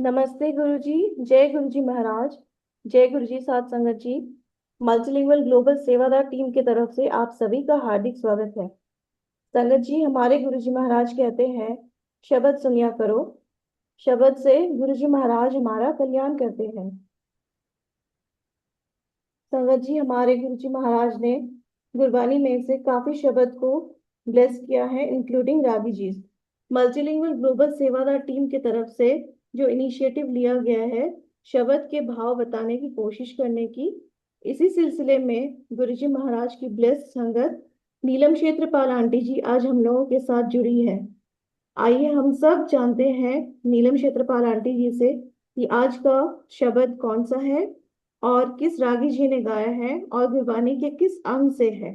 नमस्ते गुरुजी। जय गुरुजी महाराज। जय गुरुजी साध संगत जी। मल्टीलिंगुअल ग्लोबल सेवादार टीम की तरफ से आप सभी का हार्दिक स्वागत है। संगत जी, हमारे गुरुजी महाराज कहते हैं, शब्द सुनिया करो। शब्द से गुरुजी महाराज हमारा कल्याण करते हैं। संगत जी, हमारे गुरुजी महाराज ने गुरबानी में से काफी शब्द को ब्लेस किया है, इंक्लूडिंग रागी जी। मल्टीलिंगुअल ग्लोबल सेवादार टीम की तरफ से जो इनिशिएटिव लिया गया है शब्द के भाव बताने की कोशिश करने की, इसी सिलसिले में गुरुजी महाराज की ब्लेस संगत नीलम क्षेत्रपाल आंटी जी आज हम लोगों के साथ जुड़ी है। आइए हम सब जानते हैं नीलम क्षेत्रपाल आंटी जी से कि आज का शब्द कौन सा है और किस रागी जी ने गाया है और गुरबानी के किस अंग से है।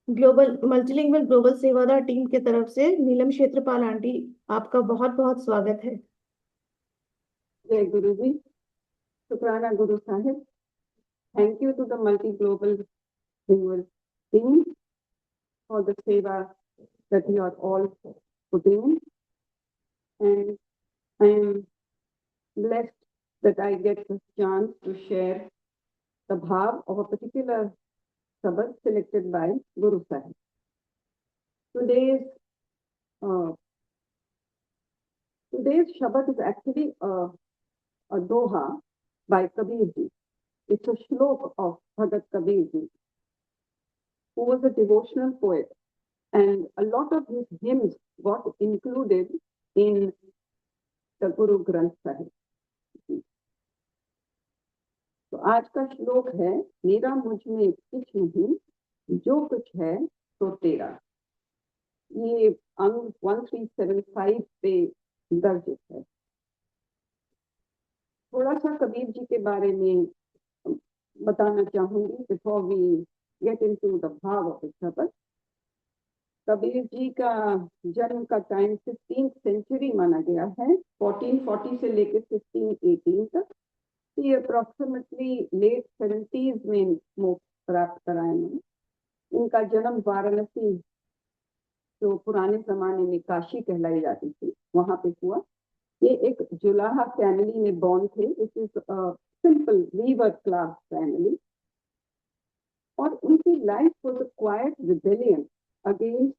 ग्लोबल मल्टीलिंगुअल ग्लोबल सेवादार टीम की तरफ से नीलम क्षेत्रपाल आंटी, आपका बहुत बहुत स्वागत है। जय गुरु जी। शुक्राना Guru Sahib. Thank you to the multi-global single team for the seva that you are all putting in. And I am blessed that I get this chance to share the bhav of a particular sabad selected by Guru Sahib. Today's uh, today's Shabad is actually a doha by Kabir ji. It's a shlok of Bhagat Kabir ji, who was a devotional poet, and a lot of his hymns got included in the Guru Granth Sahib. तो आज का श्लोक है, मेरा मुझ में कुछ नहीं, जो कुछ है तो तेरा। ये अंग 1375 पे दर्ज है। थोड़ा सा कबीर जी के बारे में बताना चाहूंगी before we get into the भाव ऑफ द शब्द। कबीर जी का जन्म का टाइम 15th सेंचुरी माना गया है, 1440 से लेकर 1518 तक। ये अप्रोक्सीमेटली लेट 70s में मोक्ष प्राप्त करा इन्होंने। इनका जन्म वाराणसी, जो पुराने जमाने में काशी कहलाई जाती थी, वहां पे हुआ। ये एक जुलाहा फैमिली में बॉर्न थे, which is simple weaver class family. और उनकी life was a quite rebellion against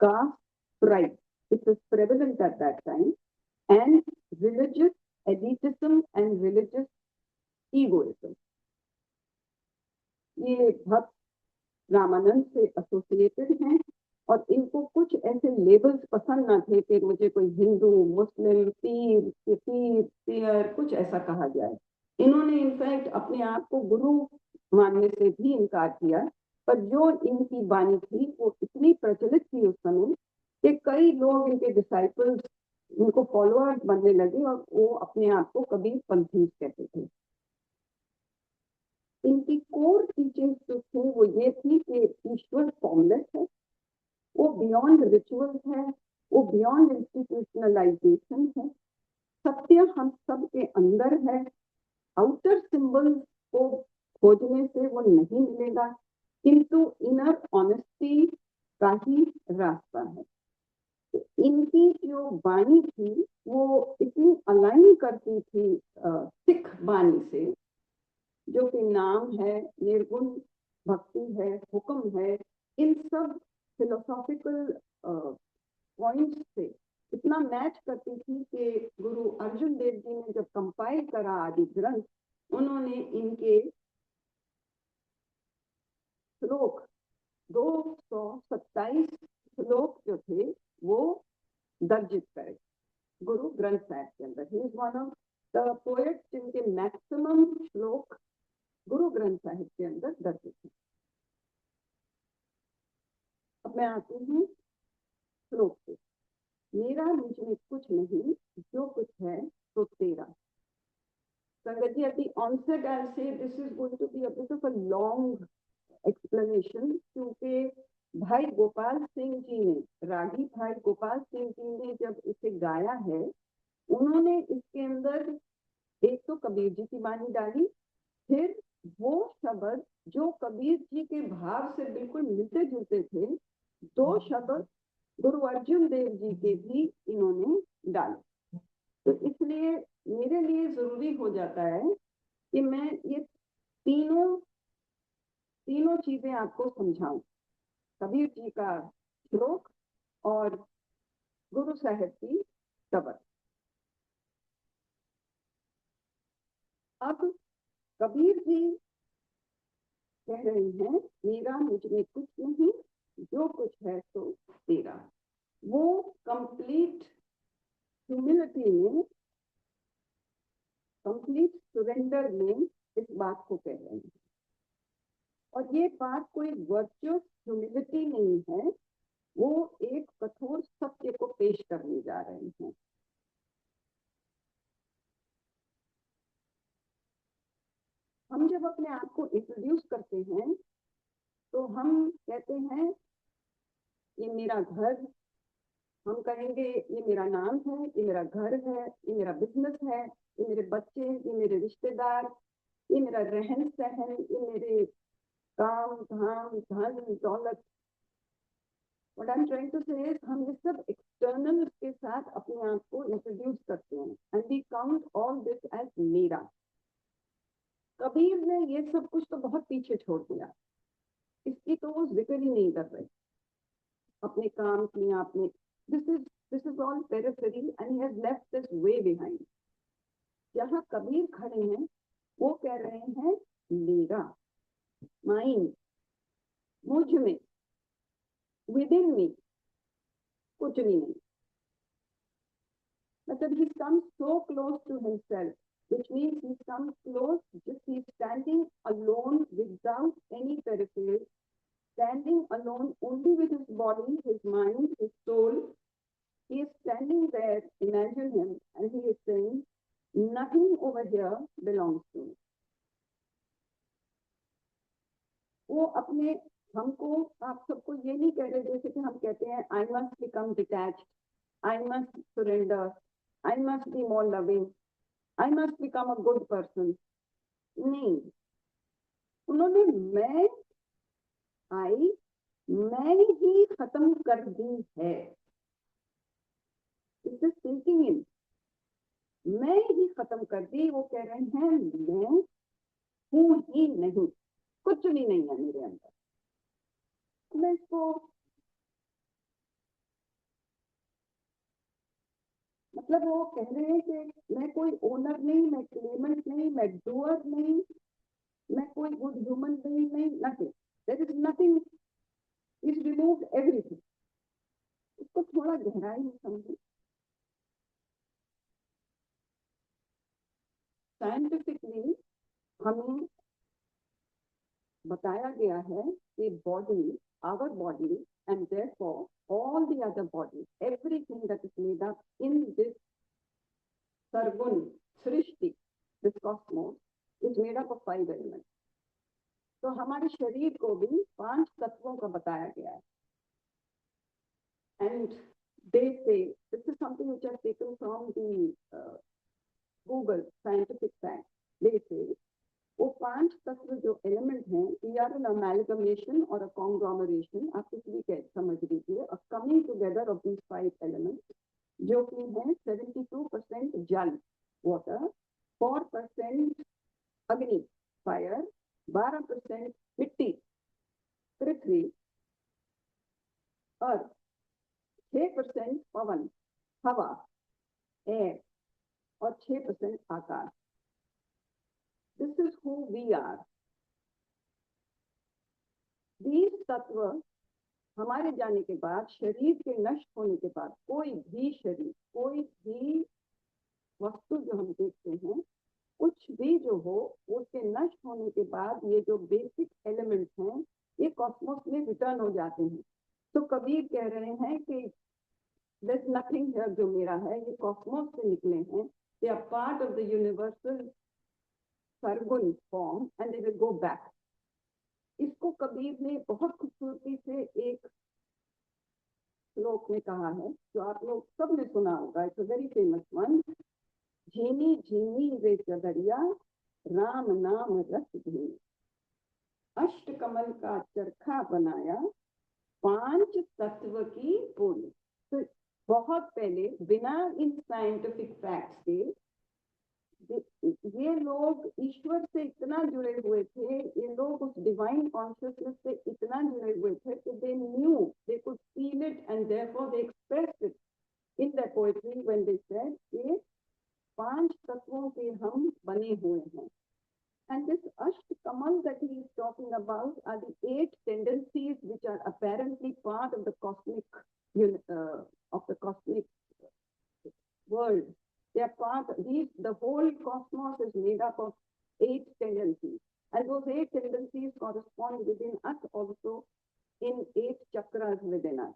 caste pride, which was prevalent at that time, and religious elitism and religious egoism. ये भक्त रामानंद से एसोसिएटेड हैं और इनको कुछ ऐसे लेबल्स पसंद ना थे कि मुझे कोई हिंदू, मुस्लिम, पीर, पियर कुछ ऐसा कहा जाए। इन्होंने इनफैक्ट अपने आप को गुरु मानने से भी इनकार किया। पर जो इनकी वाणी थी वो इतनी प्रचलित थी उस समय कि कई लोग इनके डिसाइपल्स, इनको फॉलोअर्स बनने लगे और वो अपने आप को कबीर पंथी कहते थे। इनकी कोर टीचिंग्स जो थी वो ये थी कि ईश्वर फॉर्मलेस है, वो बियॉन्ड रिचुअल्स है, वो बियॉन्ड इंस्टीट्यूशनलाइजेशन है, सत्य हम सब के अंदर है, आउटर सिंबल्स को खोजने से वो नहीं मिलेगा, किंतु इनर ऑनेस्टी का ही रास्ता है। तो इनकी जो वाणी थी वो इतनी अलाइन करती थी सिख वाणी से, जो कि नाम है, निर्गुण भक्ति है, हुक्म है, इन सब फिलोसॉफिकल पॉइंट्स से इतना मैच करती थी कि गुरु अर्जुन देव जी ने जब कंपाइल करा आदि ग्रंथ, उन्होंने इनके श्लोक 227 श्लोक जो थे वो दर्जित करे गुरु ग्रंथ साहिब के अंदर। He is one of the poets जिनके मैक्सिमम श्लोक गुरु ग्रंथ साहिब के अंदर दर्जित है। अब मैं आती हूँ श्लोक पे। मेरा मुझ में कुछ नहीं, जो कुछ है तो तेरा। Sangat ji, at the onset I'll say this is going to be a bit of a long explanation, क्योंकि भाई गोपाल सिंह जी ने, रागी भाई गोपाल सिंह जी ने जब इसे गाया है, उन्होंने इसके अंदर एक तो कबीर जी की वाणी डाली, फिर वो शब्द जो कबीर जी के भाव से बिल्कुल मिलते जुलते थे, दो शब्द गुरु अर्जुन देव जी के भी इन्होंने डाले। तो इसलिए मेरे लिए जरूरी हो जाता है कि मैं ये तीनों तीनों चीजें आपको समझाऊं, कबीर जी का श्लोक और गुरु साहब की शब्द। अब कबीर जी कह रहे हैं, मेरा मुझ में कुछ नहीं, जो कुछ है तो तेरा। वो कंप्लीट ह्यूमिलिटी में, कंप्लीट सुरेंडर में इस बात को कह रहे हैं। और ये बात कोई वर्चुअस ह्यूमिलिटी नहीं है, वो एक कठोर सत्य को पेश करने जा रहे हैं। हम जब अपने आप को इंट्रोड्यूस करते हैं तो हम कहते हैं ये मेरा घर, हम कहेंगे ये मेरा नाम है, ये मेरा घर है, ये मेरा बिजनेस है, ये मेरे बच्चे, ये मेरे रिश्तेदार, ये मेरा रहन सहन, ये मेरे काम धाम धन दौलत। What I'm trying to say is हम ये सब एक्सटर्नल के साथ अपने आप को इंट्रोड्यूस करते हैं and we count all this as मेरा। कबीर ने ये सब कुछ तो बहुत पीछे छोड़ दिया, इसकी तो वो जिक्र ही नहीं कर रहे अपने काम की। आपने this is all periphery and he has left this way behind। जहाँ कबीर खड़े हैं वो कह रहे हैं मेरा, माइन, मुझ में, विद इन मी कुछ भी नहीं। मतलब he comes so close to himself, which means he comes close, just he's standing alone without any periphery, standing alone only with his body, his mind, his soul. He is standing there, imagine him, and he is saying, nothing over here belongs to me। वो अपने हमको, आप सबको ये नहीं कह रहे जैसे कि हम कहते हैं I must become detached, I must surrender, I must be more loving, I must become a good person. नहीं, उन्होंने मैं ही खत्म कर दी है। इसे थिंकिंग इन, मैं ही खत्म कर दी। वो कह रहे हैं मैं हूं ही नहीं, कुछ भी नहीं है मेरे अंदर। मैं इसको मतलब वो कह रहे हैं कि मैं कोई ओनर नहीं, मैं क्लेमेंट नहीं, मैं डूअर नहीं, मैं कोई गुड ह्यूमन बीइंग नहीं, nothing, there is nothing, is removed everything. इसको थोड़ा गहराई में समझें। साइंटिफिकली हमें बताया गया है कि body, our body and therefore all the other bodies, everything that is made up in this sargun srishti, this cosmos, is made up of 5 elements। तो हमारे शरीर को भी 5 तत्वों का बताया गया है। And they say, this is something which I've taken from the Google scientific fact, they say वो 5 तत्व जो एलिमेंट हैं, वी आर एन अमेलगमेशन और अ कॉन्ग्लोमरेशन, आप कुछ भी कह समझ लीजिए, a coming together of these 5 elements, जो कि हैं 72% जल वाटर, 4% अग्नि फायर, 12% मिट्टी पृथ्वी, अर्थ, 6% पवन हवा एयर, और 6% आकाश। This is who we are। these तत्व हमारे जाने के बाद, शरीर के नष्ट होने के बाद, कोई भी शरीर, कोई भी वस्तु जो हम देखते हैं, कुछ भी जो हो, उसके नष्ट होने के बाद ये जो बेसिक एलिमेंट्स हैं ये कॉस्मोस में रिटर्न हो जाते हैं। तो कबीर कह रहे हैं कि there's nothing here जो मेरा है, ये कॉस्मोस से निकले हैं, they are part of the universal sargun form and they will go back। इसको कबीर ने बहुत खूबसूरती से एक श्लोक में कहा है, जो आप लोग सब ने सुना होगा, it's a very famous one. झीनी झीनी रे चदरिया, राम नाम रस धीनी, अष्ट कमल का चरखा बनाया, 5 तत्व की पूरी। तो बहुत पहले, बिना इन साइंटिफिक फैक्ट्स के, ये लोग ईश्वर से इतना जुड़े हुए थे, ये लोग उस डिवाइन कॉन्शियसनेस से इतना जुड़े हुए थे कि they knew, they could feel it and therefore they expressed it in the poetry when they said कि 5 तत्वों के हम बने हुए हैं. And this Ashtamal that he is talking about are the 8 tendencies which are apparently part of the cosmic world. They are part. The whole cosmos is made up of 8 tendencies, and those 8 tendencies correspond within us also in 8 chakras within us.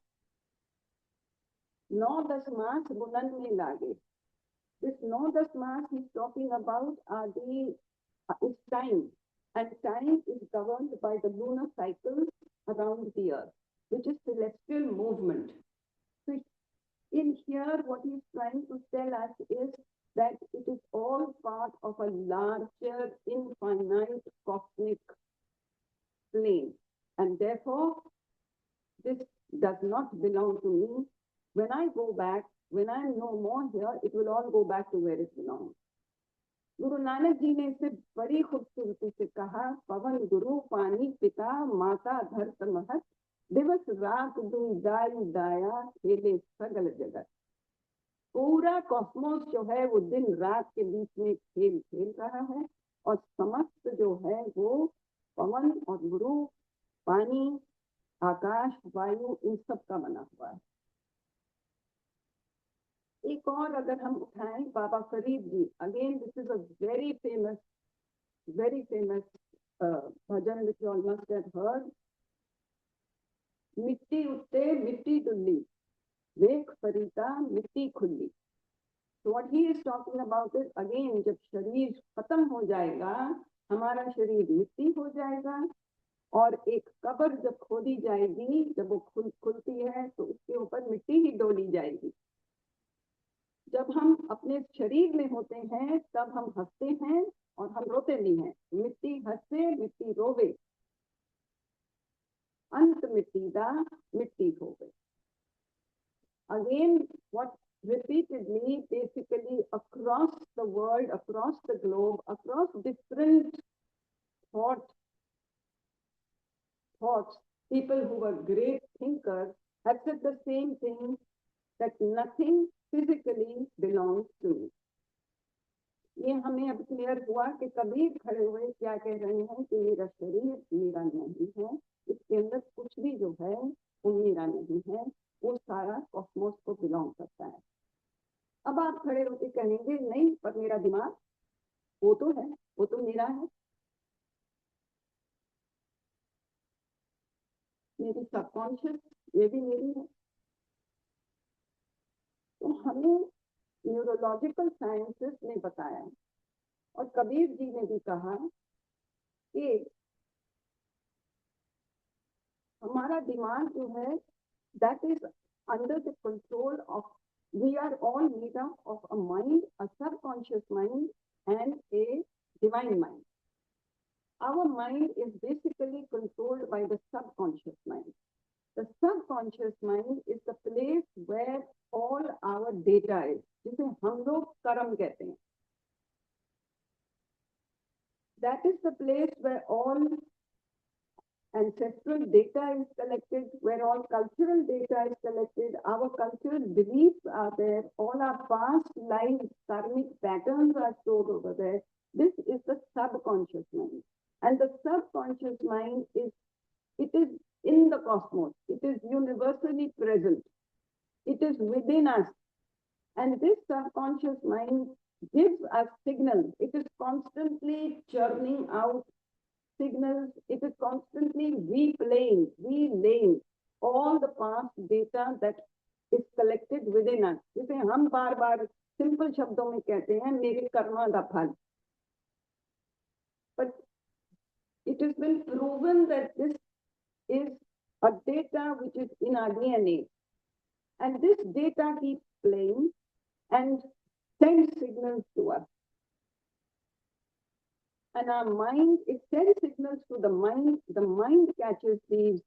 9-10 मास बुलंद में लागे. This 9-10 mass he's talking about are is time, and time is governed by the lunar cycles around the earth, which is celestial movement. So in here, what he's trying to tell us is that it is all part of a larger, infinite cosmic plane, and therefore this does not belong to me. When I go back, when I am no more here, it will all go back to where it belongs. Guru Nanak ji ने इसे बड़ी खूबसूरती से कहा, पवन गुरु पानी पिता माता धरत महत, दिवस रात दुई दाई दाया खेले सगल जगत. पूरा कॉस्मोस जो है वो दिन रात के बीच में खेल खेल रहा है, और समस्त जो है वो पवन और गुरु, पानी, आकाश, वायु, इन सब का बना हुआ है. एक और अगर हम उठाएं Baba Farid ji, again this is a very famous bhajan which you all must have heard. मिट्टी उत्ते मिट्टी डुल्ली, वेख फरीदा मिट्टी खुली. So what he is talking about is again जब शरीर खत्म हो जाएगा, हमारा शरीर मिट्टी हो जाएगा, और एक कब्र जब खोदी जाएगी, जब वो खुलती है तो उसके ऊपर मिट्टी ही डोली जाएगी. जब हम अपने शरीर में होते हैं तब हम हंसते हैं और हम रोते नहीं हैं. मिट्टी हंसे मिट्टी रोवे, अंत मिट्टी दा मिट्टी हो गई. Again, what repeatedly, basically across the world, across the globe, across different thoughts, people who were great thinkers have said the same thing, that nothing physically belongs to me. ये हमें अब क्लियर हुआ कि कबीर खड़े हुए क्या कह रहे हैं कि मेरा शरीर मेरा नहीं है, इसके अंदर कुछ भी जो है वो मेरा नहीं है, वो सारा कॉस्मोस को बिलोंग करता है. अब आप खड़े होकर कहेंगे नहीं पर मेरा दिमाग वो तो है, वो तो मेरा है, मेरी सबकॉन्शियस ये भी मेरी है. तो हमें न्यूरोलॉजिकल साइंसेस ने बताया, और कबीर जी ने भी कहा कि हमारा दिमाग जो है that is under the control of, we are all made up of a mind, a subconscious mind and a divine mind. Our mind is basically controlled by the subconscious mind. The subconscious mind is the place where all our data is, जिसे हम लोग कर्म कहते हैं. That is the place where all ancestral data is collected, where all cultural data is collected, our cultural beliefs are there, all our past lives, karmic patterns are stored over there. This is the subconscious mind. And the subconscious mind is in the cosmos. It is universally present. It is within us. And this subconscious mind gives us signals. It is constantly churning out signals. It is constantly relaying all the past data that is collected within us. जिसे हम बार बार simple शब्दों में कहते हैं मेरे कर्मा का फल. But it has been proven that this is a data which is in our DNA, and this data keeps playing and sends signals to us. And our mind, it sends signals to the mind catches this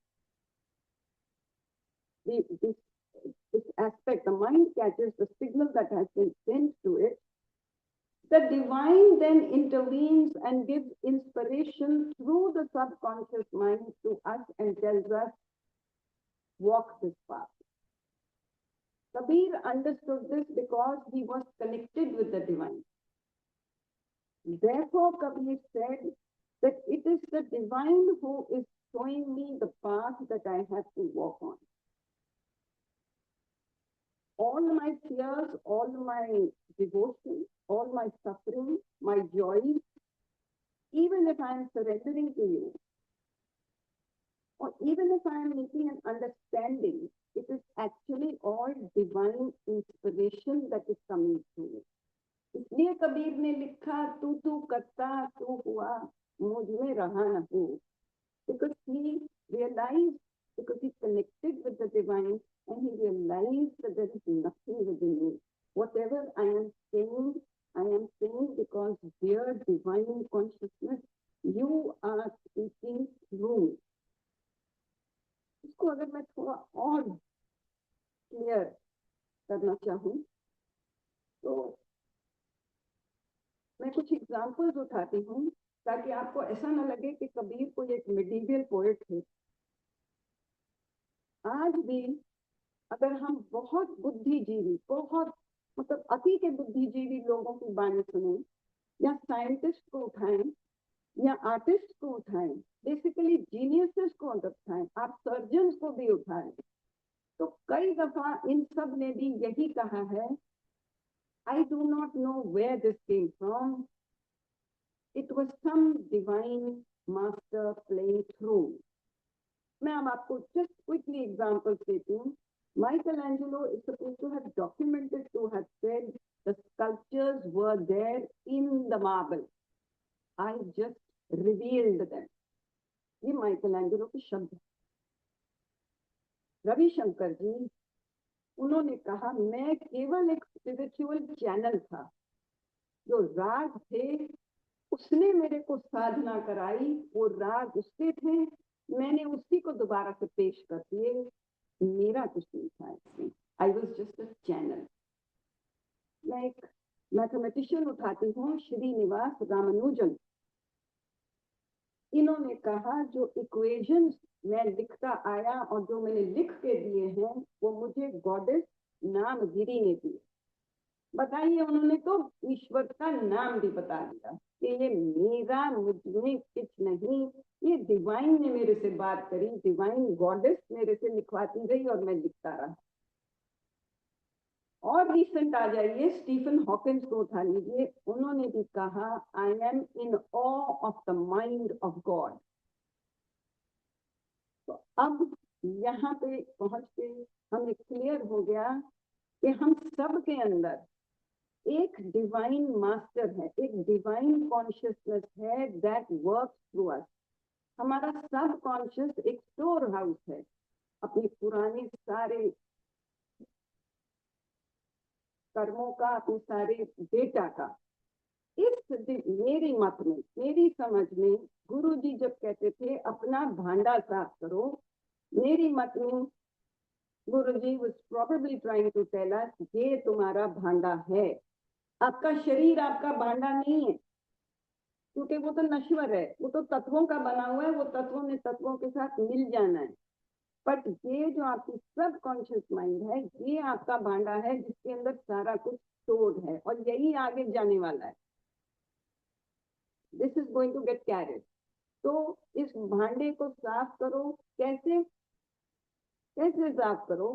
aspect, the mind catches the signal that has been sent to it, The divine then intervenes and gives inspiration through the subconscious mind to us and tells us, walk this path. Kabir understood this because he was connected with the divine. Therefore, Kabir said that it is the divine who is showing me the path that I have to walk on. All my fears, all my devotion, all my suffering, my joys, even if I am surrendering to you, or even if I am making an understanding, it is actually all divine inspiration that is coming to me. इसलिए कबीर ने लिखा, तू तू करता तू हुआ मुझ में रहा न हो, because he realized, because he connected with the divine and he realized that there is nothing within me. Whatever I am saying because dear divine consciousness, you are speaking through me. इसको अगर मैं थोड़ा और clear करना चाहूँ तो मैं कुछ एग्जाम्पल्स उठाती हूँ ताकि आपको ऐसा ना लगे कि कबीर कोई एक मिडीवियल पोएट है। आज भी अगर हम बहुत बुद्धिजीवी, बहुत मतलब अति के बुद्धिजीवी लोगों की बातें सुने, या साइंटिस्ट को उठाएं या आर्टिस्ट को उठाएं, बेसिकली जीनियसेस को उठाएं, आप सर्जन्स को भी उठाएं, तो कई दफा इन सब ने भी यही कहा है, I do not know where this came from. It was some divine master playing through. मैं अब आपको just quickly examples देती हूँ. Michelangelo is supposed to have documented, to have said the sculptures were there in the marble. I just revealed them. ये माइकलैंजेलो के शब्द हैं. रविशंकर जी, उन्होंने कहा, मैं केवल एक स्पिरिचुअल चैनल था, जो राग थे उसने मेरे को साधना कराई, वो राग उसके थे, मैंने उसी को दोबारा से पेश कर दिए, मेरा कुछ नहीं था इसमें. I was just a channel. मैं एक मैथमेटिशियन उठाती हूँ, श्रीनिवास रामानुजन. इन्होंने कहा, जो इक्वेशंस मैं लिखता आया और जो मैंने लिख के दिए हैं, वो मुझे गॉडेस नामगिरी ने दिए. बताइए, उन्होंने तो ईश्वर का नाम भी बता दिया कि ये मेरा, मुझमें कुछ नहीं, ये डिवाइन ने मेरे से बात करी, डिवाइन गॉडेस मेरे से लिखवाती गई और मैं लिखता रहा. और रिसेंट आ जाइए, स्टीफन हॉकिंस को उठा लीजिए, उन्होंने भी कहा, I am in of of the mind of God. तो अब यहाँ पे पहुंच के हमें क्लियर हो गया कि हम सब के अंदर एक डिवाइन मास्टर है, एक डिवाइन कॉन्शियसनेस है दैट वर्क्स थ्रू अस. हमारा सब कॉन्शियस एक स्टोर हाउस है अपने पुराने सारे कर्मों का, अपने सारे डेटा का. मेरी मत में, मेरी समझ में, गुरु जी जब कहते थे अपना भांडा साफ करो, मेरी मत में गुरु जी was probably trying to tell us, ये तुम्हारा भांडा है. आपका शरीर आपका भांडा नहीं है, क्योंकि वो तो नश्वर है, वो तो तत्वों का बना हुआ है, वो तत्वों ने तत्वों के साथ मिल जाना है. बट ये जो आपकी सब कॉन्शियस माइंड है, ये आपका भांडा है जिसके अंदर सारा कुछ स्टोर्ड है, और यही आगे जाने वाला है. This is going to get carried. तो इस भांडे को साफ करो. कैसे कैसे साफ करो?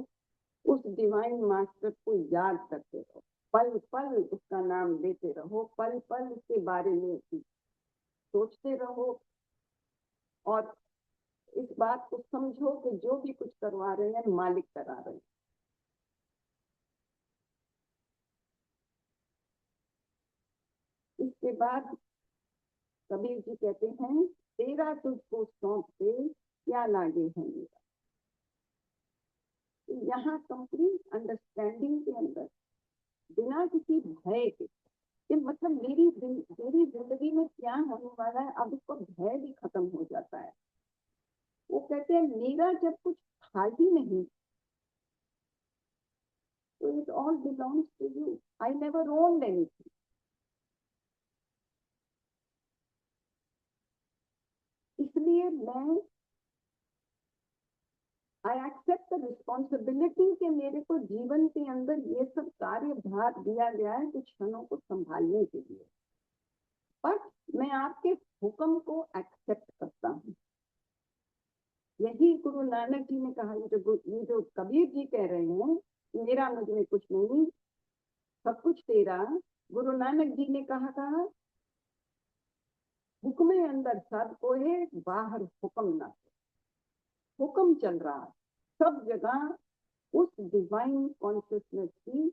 उस डिवाइन मास्टर को याद करते रहो, पल पल उसका नाम लेते रहो, पल पल उसके बारे में सोचते रहो, और इस बात को समझो कि जो भी कुछ करवा रहे हैं मालिक करा रहे हैं. इसके बाद कबीर जी कहते हैं, तेरा तुझको सौंप दे, क्या लागे है मेरा. यहाँ कंप्लीट अंडरस्टैंडिंग के अंदर, बिना किसी भय के, कि मतलब मेरी जिंदगी में क्या होने वाला है, अब उसको भय भी खत्म हो जाता है. वो कहते हैं, मेरा जब कुछ था ही नहीं, तो it all belongs to you. I never owned anything. इसलिए मैं आई एक्सेप्ट द रिस्पॉन्सिबिलिटी कि मेरे को जीवन के अंदर ये सब कार्यभार दिया गया है कुछ क्षणों को संभालने के लिए, बट मैं आपके हुक्म को एक्सेप्ट करता हूँ। यही गुरु नानक जी ने कहा, ये जो कबीर जी कह रहे हैं मेरा मुझ में कुछ नहीं, सब कुछ तेरा। गुरु नानक जी ने कहा हुक्म अंदर सब को है, बाहर हुक्म ना। हुक्म चल रहा है सब जगह, उस डिवाइन कॉन्शियसनेस की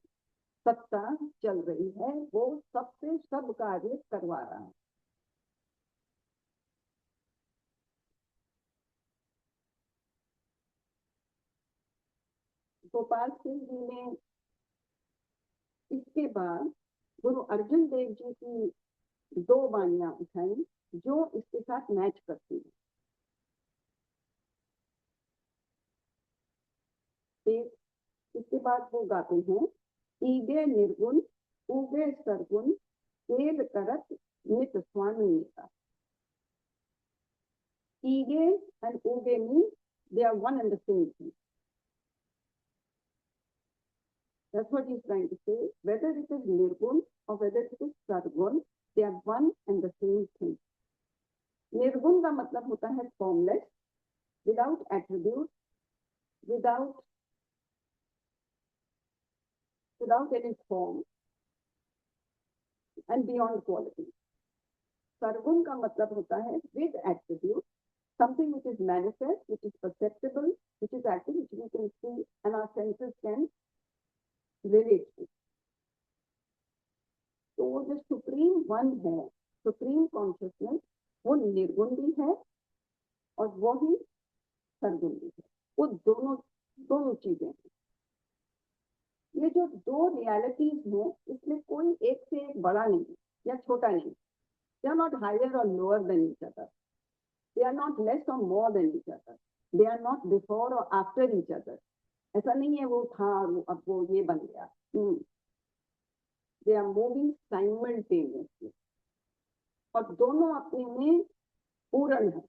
सत्ता चल रही है, वो सबसे सब कार्य करवा रहा है। गोपाल सिंह जी ने इसके बाद गुरु अर्जुन देव जी की 2 वाणियां उठाई जो इसके साथ मैच करती है। इसके बाद वो गाते हैं, ईगे निर्गुण उगे सरगुण खेल करत नित स्वामी नेता। ईगे and uge mean they are one and the same thing. That's what he's trying to say. Whether it is nirgun or whether it is sargun, they are one and the same thing. निर्गुण का मतलब होता है formless, without attribute, without any form and beyond quality. sargun का मतलब होता है with attribute, something which is manifest, which is perceptible, which is active, which we can see and our senses can relate to. तो वो जो supreme one है, supreme consciousness, वो निर्गुण भी है और वो ही सरगुण भी है। वो दोनों चीजें हैं। ये जो 2 रियलिटीज हैं, इसमें कोई एक से एक बड़ा नहीं या छोटा नहीं। दे आर नॉट हायर और lower than each other, they are not less और more than each other, they are not before और आफ्टर ईच अदर। ऐसा नहीं है वो था और अब वो ये बन गया। दे आर मूविंग साइमल्टेनियसली और दोनों अपने में पूर्ण है,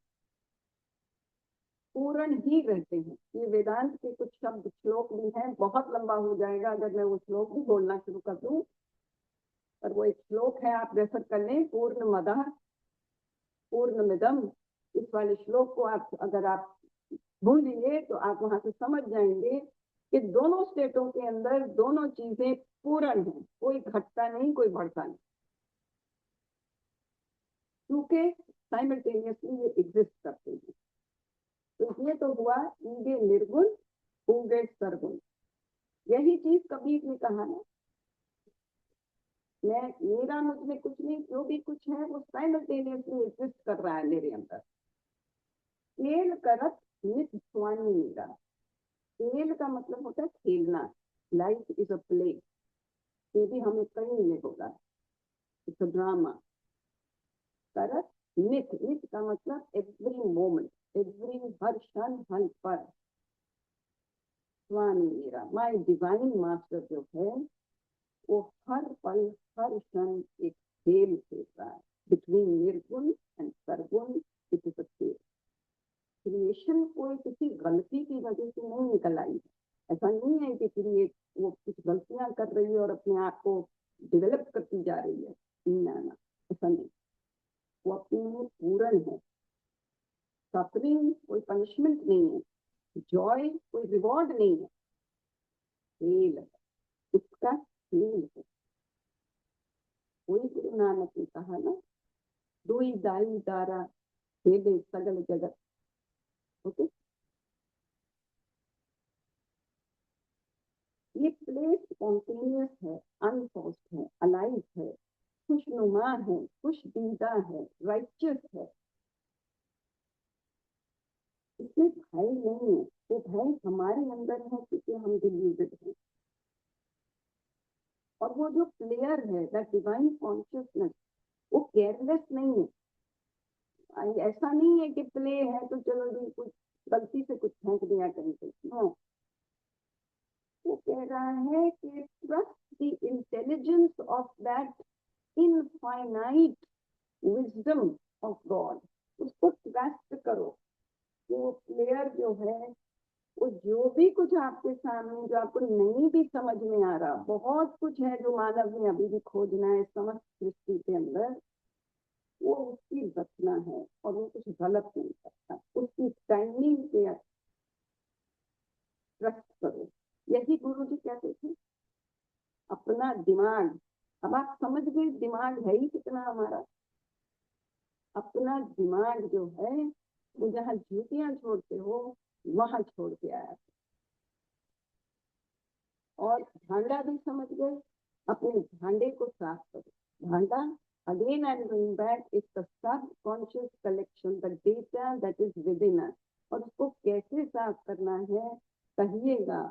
पूर्ण ही रहते हैं। ये वेदांत के कुछ शब्द श्लोक भी हैं, बहुत लंबा हो जाएगा अगर मैं वो श्लोक भी बोलना शुरू कर दूं, पर वो एक श्लोक है, आप रेफर कर लें, पूर्णमदः पूर्णमिदम्। इस वाले श्लोक को आप अगर आप भूलिए तो आप वहां से समझ जाएंगे कि दोनों स्टेटों के अंदर दोनों चीजें पूर्ण हैं, कोई घटता नहीं, कोई बढ़ता नहीं, क्योंकि साइमल्टेनियसली ये एग्जिस्ट करते हैं। तो ये तो हुआ ईगे निर्गुण उगे सरगुण। यही चीज कबीर ने कहा ना, मेरा मुझ में कुछ नहीं, जो भी कुछ है वो साइमल्टेनियसली एग्जिस्ट कर रहा है मेरे अंदर। खेल करत नित स्वामी मेरा। खेल का मतलब होता है खेलना, लाइफ इज अ प्ले। ये भी हमें कहीं ने बोला, इट्स अ ड्रामा। करत नित, नित का मतलब एवरी मोमेंट, एवरी हर क्षण हर पर। स्वामी मेरा, माय डिवाइन मास्टर जो है वो हर पल हर क्षण एक खेल खेल रहा है बिटवीन निर्गुण and Sargun. It is a खेल। क्रिएशन कोई किसी गलती की वजह से नहीं निकल आई है। ऐसा नहीं है कि क्रिएट वो कुछ गलतियां कर रही है और अपने आप को डेवलप करती जा रही है, ना, ऐसा नहीं। वो अपने में पूर्ण है। सफरिंग कोई पनिशमेंट नहीं है, जॉय कोई रिवॉर्ड नहीं है, खेल है, उसका खेल है। वही गुरु नानक ने कहा ना, दुई दाई दारा खेले सगल जगत। ओके, ये प्ले स्पॉन्टेनियस है, अनफोर्स्ड है, अलाइव है, खुशनुमा है, खुशदीदा है, राइचियस है। इसमें भय नहीं है, वो भय हमारे अंदर है क्योंकि हम डिल्यूटेड हैं। और वो जो प्लेयर है, दैट डिवाइन कॉन्शियसनेस, वो केयरलेस नहीं है। ऐसा नहीं है कि प्ले है तो चलो जी कुछ गलती से कुछ फेंक दिया कहीं पे, नो। वो कह रहा है कि trust the intelligence of that infinite wisdom of God. उसको ट्रस्ट करो। वो प्लेयर जो है, वो जो भी कुछ आपके सामने, जो आपको नहीं भी समझ में आ रहा, बहुत कुछ है जो मानव ने अभी भी खोजना है समस्त सृष्टि के अंदर, वो उसकी रचना है और वो कुछ गलत नहीं करता। उसकी टाइमिंग पे ट्रस्ट करो। यही गुरु जी कहते थे। अपना दिमाग, अब आप समझ गए दिमाग है ही कितना हमारा। अपना दिमाग जो है वो जहाँ जूतियां छोड़ते हो वहां छोड़ के आया। और भांडा भी समझ गए, अपने भांडे को साफ करो। भांडा, again I am going back, is the subconscious collection, the data that is within us. और उसको कैसे साफ करना है, कहिएगा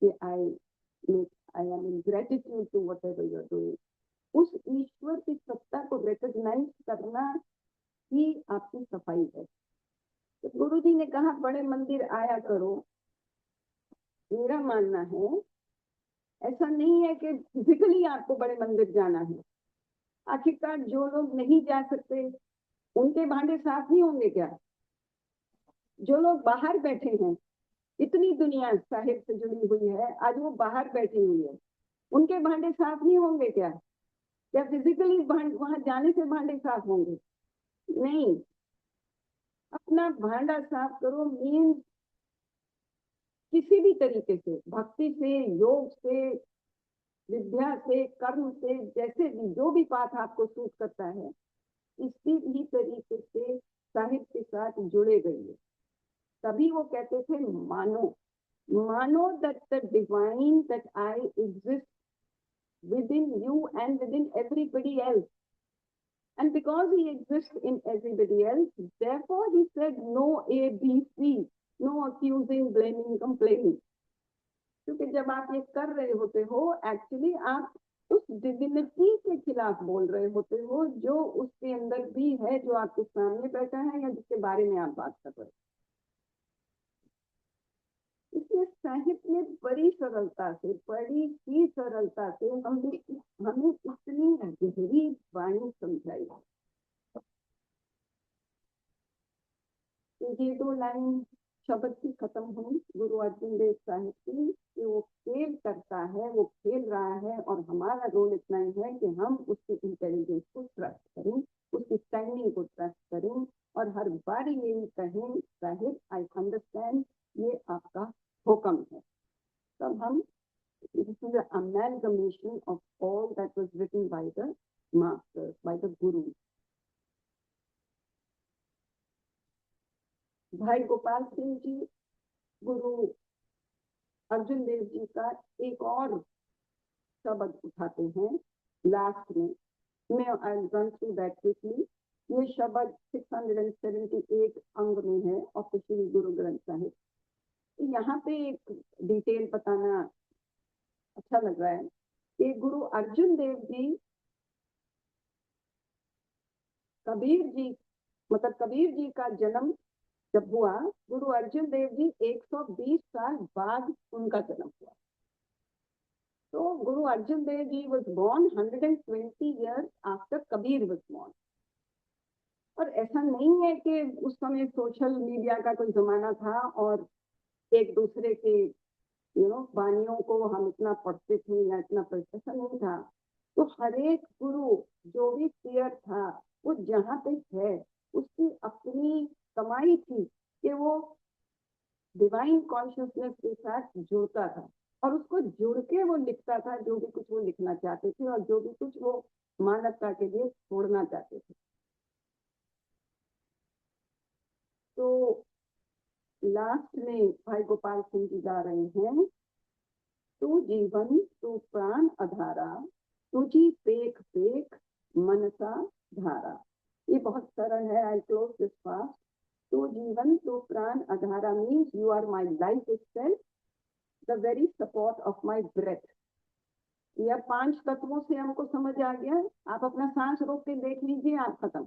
कि I am in gratitude to whatever you are doing. उस ईश्वर की सत्ता को रिकॉग्नाइज करना ही आपकी सफाई है। तो गुरु जी ने कहा बड़े मंदिर आया करो। मेरा मानना है ऐसा नहीं है कि फिजिकली आपको बड़े मंदिर जाना है। आखिरकार जो लोग नहीं जा सकते उनके भांडे साफ नहीं होंगे क्या? जो लोग बाहर बैठे हैं, इतनी दुनिया साहिब से जुड़ी हुई है, आज वो बाहर बैठी हुई है, उनके भांडे साफ नहीं होंगे क्या? क्या फिजिकली वहां जाने से भांडे साफ होंगे? नहीं। अपना भांडा साफ करो मीन्स किसी भी तरीके से, भक्ति से, योग से, विद्या से, कर्म से, जैसे भी जो भी पाठ आपको सूट करता है, इसी ही तरीके से साहिब के साथ जुड़े रहिए। तभी वो कहते थे मानो, मानो that the divine, that I exist within you and within everybody else. And because he exists in everybody else, therefore he said no A, B, C, no accusing, blaming, complaining. क्योंकि जब आप ये कर रहे होते हो, एक्चुअली आप उस डिविनिटी के खिलाफ बोल रहे होते हो जो उसके अंदर भी है, जो आपके सामने बैठा है या जिसके बारे में आप बात कर रहे हो। इसलिए साहित्य ने बड़ी सरलता से, बड़ी ही सरलता से हमें इतनी गहरी वाणी समझाई। तो ये दो लाइन शब्द की खत्म हुई गुरु अर्जुन देव साहिब की, कि वो खेल करता है, वो खेल रहा है, और हमारा रोल इतना ही है कि हम उसकी इंटेलिजेंस को ट्रस्ट करें, उसकी टाइमिंग को ट्रस्ट करें, और हर बार यही कहें साहिब आई अंडरस्टैंड, ये आपका हुक्म है। तब हम, this is the amalgamation of all that was written by the masters, by the gurus. भाई गोपाल सिंह जी गुरु अर्जुन देव जी का एक और शब्द उठाते हैं लास्ट में। मैं I run through that quickly. ये शब्द 678 अंग में है ऑफ श्री गुरु ग्रंथ साहिब। यहाँ पे एक डिटेल बताना अच्छा लग रहा है कि गुरु अर्जुन देव जी, कबीर जी, मतलब कबीर जी का जन्म जब हुआ, गुरु अर्जुन देव जी 120 साल बाद उनका जन्म हुआ। तो गुरु Arjun Dev ji was born 120 years after Kabir was born। और ऐसा नहीं है कि उस समय सोशल मीडिया का कोई जमाना था और एक दूसरे के वाणियों को हम इतना पढ़ते थे या इतना पढ़ते, ऐसा नहीं था। तो हर एक गुरु जो भी पीयर था, वो जहाँ पे है उसकी अपनी कमाई थी कि वो डिवाइन कॉन्शियसनेस के साथ जुड़ता था, और उसको जुड़ के वो लिखता था जो भी कुछ वो लिखना चाहते थे और जो भी कुछ वो मानवता के लिए छोड़ना चाहते थे। तो लास्ट में भाई गोपाल सिंह जी गा रहे हैं, तू जीवन तू प्राण अधारा, तुझी पेख पेख मनसा धारा। ये बहुत सरल है। I close this fast. तू जीवन तू प्राण अधारा means you are my life itself, the very support of my breath. यह 5 तत्वों से हमको समझ आ गया। आप अपना सांस रोक के देख लीजिए, आप खत्म।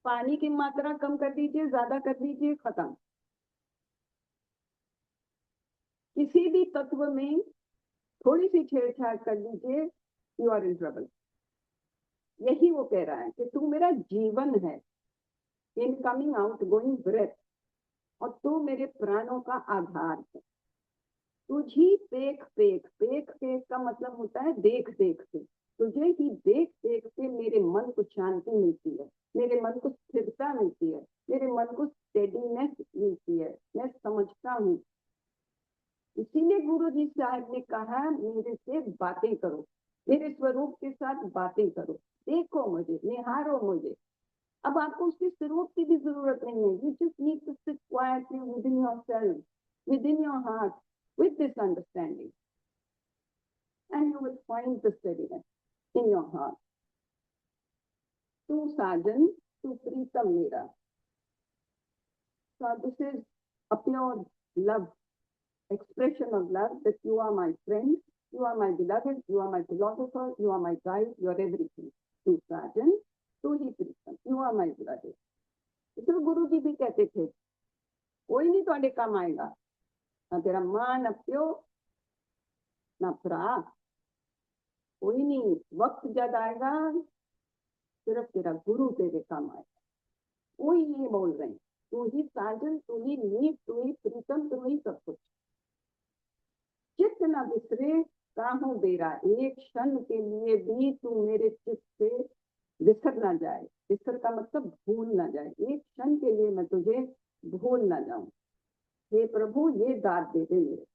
पानी की मात्रा कम कर दीजिए, ज्यादा कर दीजिए, खत्म। किसी भी तत्व में थोड़ी सी छेड़छाड़ कर लीजिए, यू आर इन ट्रबल। यही वो कह रहा है कि तू मेरा जीवन है। इनकमिंग आउटगोइंग ब्रेथ, और तू मेरे प्राणों का आधार है। तुझी पेख पेख, पेख पेख का मतलब होता है देख देख के, तुझे ही देख देख के मेरे मन को शांति मिलती है, मेरे मन को स्थिरता मिलती है, मेरे मन को स्टेडीनेस मिलती है, मैं समझता हूँ। इसीलिए गुरु जी साहब ने कहा मेरे से बातें करो, मेरे स्वरूप के साथ बातें करो, देखो मुझे, निहारो मुझे। अब आपको उसके स्वरूप की भी जरूरत नहीं है, you just need to sit quietly within yourself, within your heart, with this understanding, and you will find the steadiness in your heart. Tu sajan, tu pritam mera. So this is a pure love, expression of love, that you are my friend, you are my beloved, you are my philosopher, you are my guide, you are everything. Tu sajan, tu hi pritam, you are my beloved. इसलिए गुरु जी भी कहते थे कोई नहीं ਤੁਹਾਡੇ काम आएगा, ना तेरा मां, ना प्यो, ना भरा, कोई नहीं। वक्त जब आएगा सिर्फ तेरा गुरु तेरे काम आएगा। वही ये बोल रहे हैं, तू ही साजन, तू ही नींव, तू ही प्रीतम, तू ही सब कुछ। चित्त न बिसरे काहू बेरा, एक क्षण के लिए भी तू मेरे चित्त से बिसर ना जाए। बिसर का मतलब भूल ना जाए, एक क्षण के लिए मैं तुझे भूल ना जाऊं। हे प्रभु, ये दाद दे दे मेरे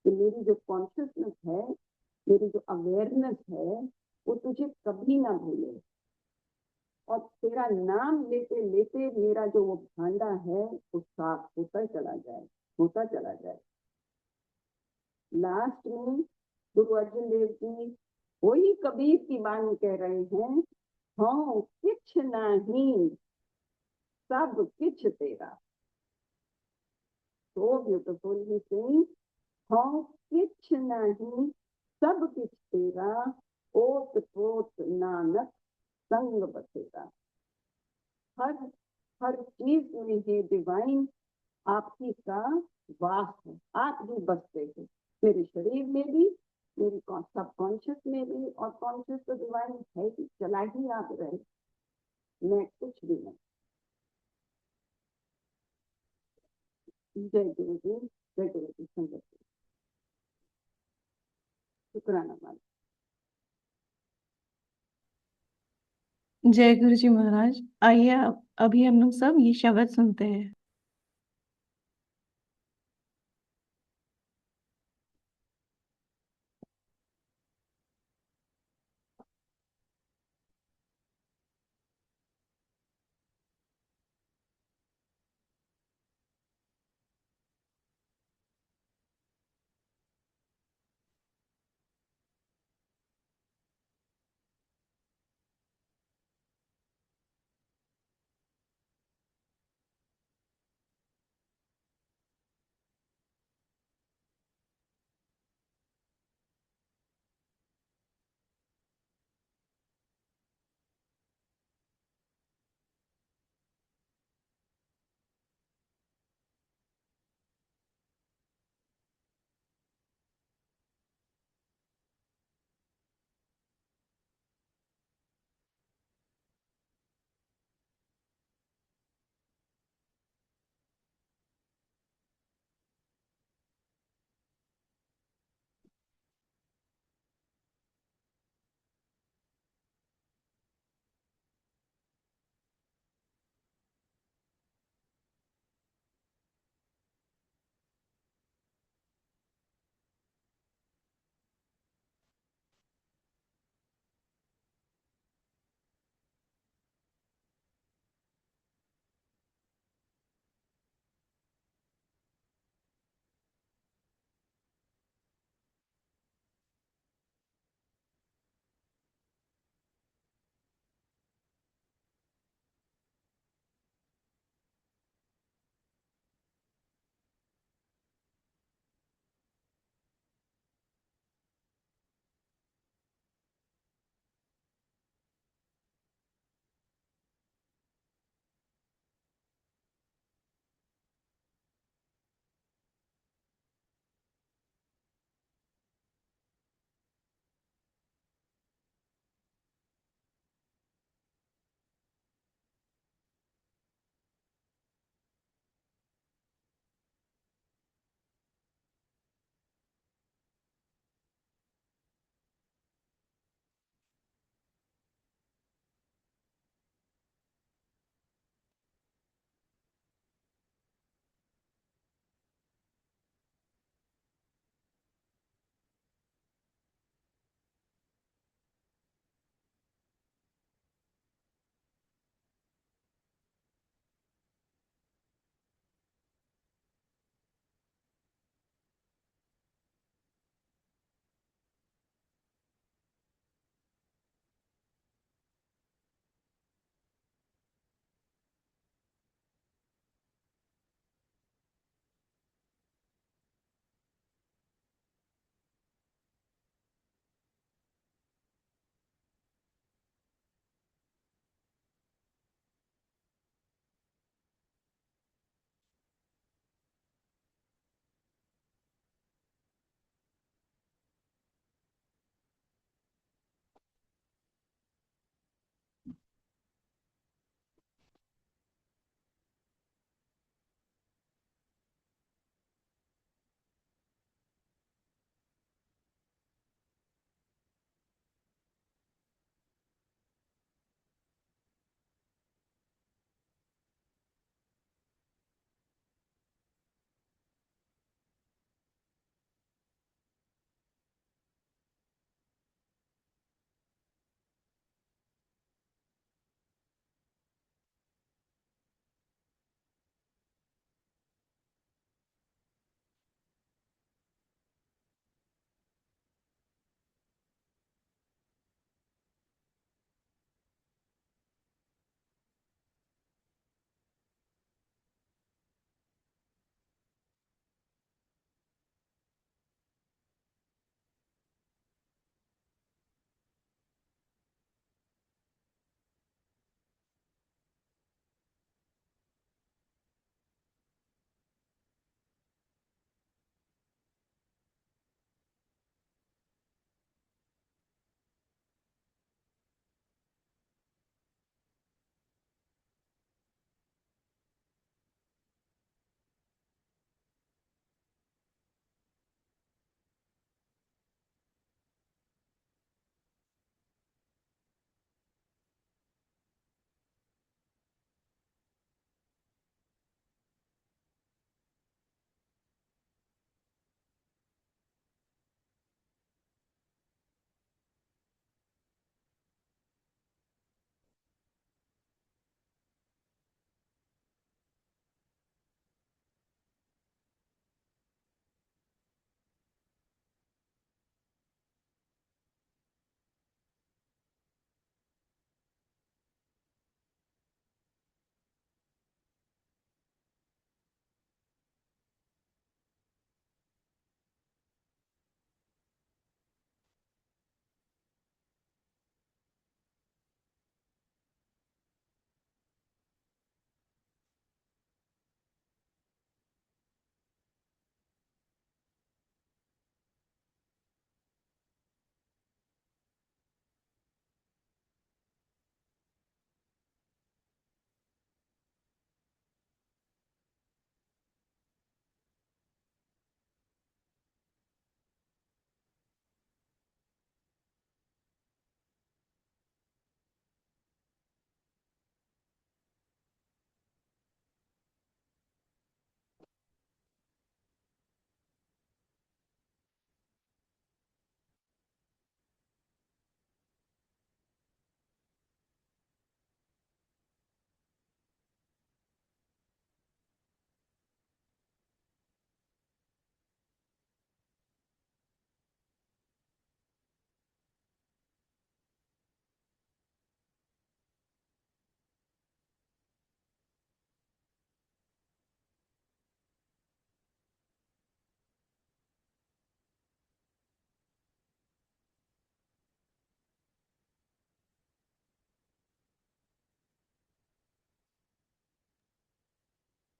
कि मेरी जो कॉन्शियसनेस है, मेरी जो अवेयरनेस है, वो तुझे कभी ना भूले, और तेरा नाम लेते लेते मेरा जो वो भांडा है वो साफ होता चला जाए, होता चला जाए। लास्ट में गुरु अर्जुन देव जी वही कबीर की बाणी कह रहे हैं, हाँ किछ नहीं सब किछ तेरा। तो ब्यूटिफुल ही सेइंग, हाँ किछ नहीं सब किछ तेरा, ओत पोत नानक संग बसेरा। हर हर चीज में ही डिवाइन आपकी का वास है, आप ही बसते हैं मेरे शरीर में भी, मेरी सब कॉन्शियस में भी, और कॉन्शियस तो डिवाइन है ही, चला ही आप रहे, मैं कुछ भी नहीं। जय गुरु जी, जय गुरु जी, संगत जी, शुक्राना मान। जय गुरु जी महाराज। आइए अभी हम लोग सब ये शब्द सुनते हैं।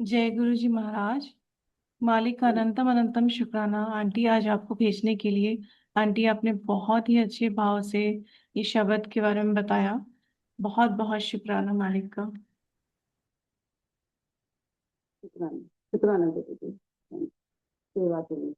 जय गुरु जी महाराज। मालिक का अनंतम अनंतम शुक्राना आंटी आज आपको भेजने के लिए। आंटी आपने बहुत ही अच्छे भाव से ये शब्द के बारे में बताया। बहुत बहुत शुक्राना मालिक का। शुक्राना शुक्राना दीदी जी सेवा के लिए।